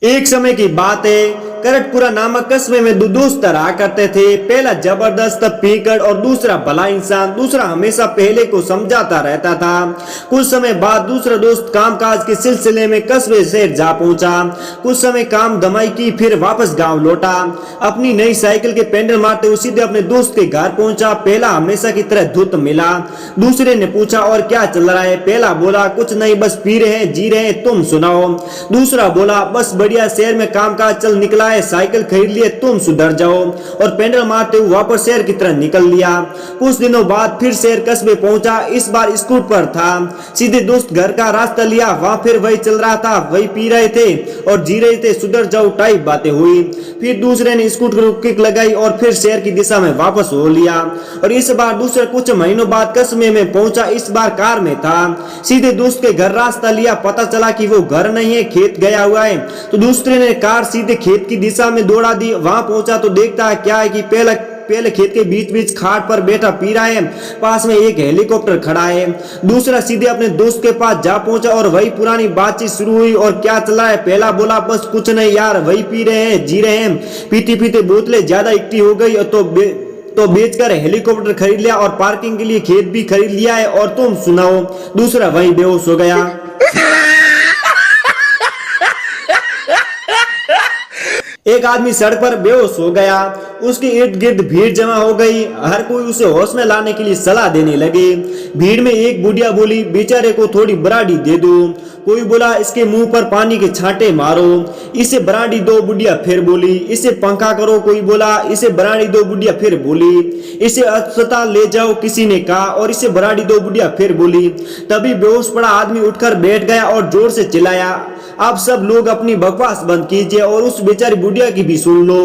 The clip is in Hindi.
एक समय की बात है, करटपुरा नामक कस्बे में दो दोस्त रहा करते थे। पहला जबरदस्त पीकड़ और दूसरा भला इंसान। दूसरा हमेशा पहले को समझाता रहता था। कुछ समय बाद दूसरा दोस्त कामकाज के सिलसिले में कस्बे शहर जा पहुंचा। कुछ समय काम दमाई की, फिर वापस गांव लौटा। अपनी नई साइकिल के पेंडल मारते हुए सीधे अपने दोस्त के घर पहुंचा। पहला हमेशा की तरह धुत मिला। दूसरे ने पूछा, और क्या चल रहा है? पहला बोला, कुछ नहीं, बस पी रहे हैं, जी रहे हैं, तुम सुनाओ। दूसरा बोला, बस बढ़िया, शहर में कामकाज चल निकला है, साइकिल खरीद लिए, तुम सुधर जाओ। और पेंडल मारते हुए वापस शहर की तरह निकल लिया। कुछ दिनों बाद फिर शहर कस्बे पहुंचा। इस बार स्कूट पर था। सीधे दोस्त घर का रास्ता लिया। वहां फिर वही चल रहा था, वही पी रहे थे और जी रहे थे, सुधर जाओ टाइप बातें हुई। फिर दूसरे ने स्कूट को किक लगाई और फिर शहर की दिशा में वापस हो लिया। और इस बार दूसरा कुछ महीनों बाद कस्बे में पहुंचा। इस बार कार में था। सीधे दोस्त के घर रास्ता लिया। पता चला कि वो घर नहीं है, खेत गया हुआ है। तो दूसरे ने कार सीधे खेत की दिशा में दौड़ा दी। वहां पहुंचा तो देखता है क्या है कि पहले खेत के बीच बीच खाट पर बैठा पी रहा है। पास में एक हेलीकॉप्टर खड़ा है। दूसरा सीधे अपने दोस्त के पास जा पहुंचा और वही पुरानी बातचीत शुरू हुई। और क्या चला है? पहला बोला, बस कुछ नहीं यार, वही पी रहे हैं, जी रहे हैं। पीते पीते बोतलें ज्यादा इकट्ठी हो गई तो बेचकर हेलीकॉप्टर खरीद लिया और पार्किंग के लिए खेत भी खरीद लिया है, और तुम सुनाओ। दूसरा वही बेहोश हो गया। एक आदमी सड़क पर बेहोश हो गया। उसके इर्द गिर्द भीड़ जमा हो गई। हर कोई उसे होश में लाने के लिए सलाह देने लगे। भीड़ में एक बुढ़िया बोली, बेचारे को थोड़ी बराड़ी दे दो। कोई बोला, इसके मुंह पर पानी के छांटे मारो। इसे बराड़ी दो, बुढ़िया फिर बोली। इसे पंखा करो, कोई बोला। इसे बराड़ी दो, बुढ़िया फिर बोली। इसे अस्पताल ले जाओ, किसी ने कहा। और इसे बराड़ी दो, बुढ़िया फिर बोली। तभी बेहोश पड़ा आदमी उठकर बैठ गया और जोर से चिल्लाया, अब सब लोग अपनी बकवास बंद कीजिए और उस बेचारी बुढ़िया की भी सुन लो।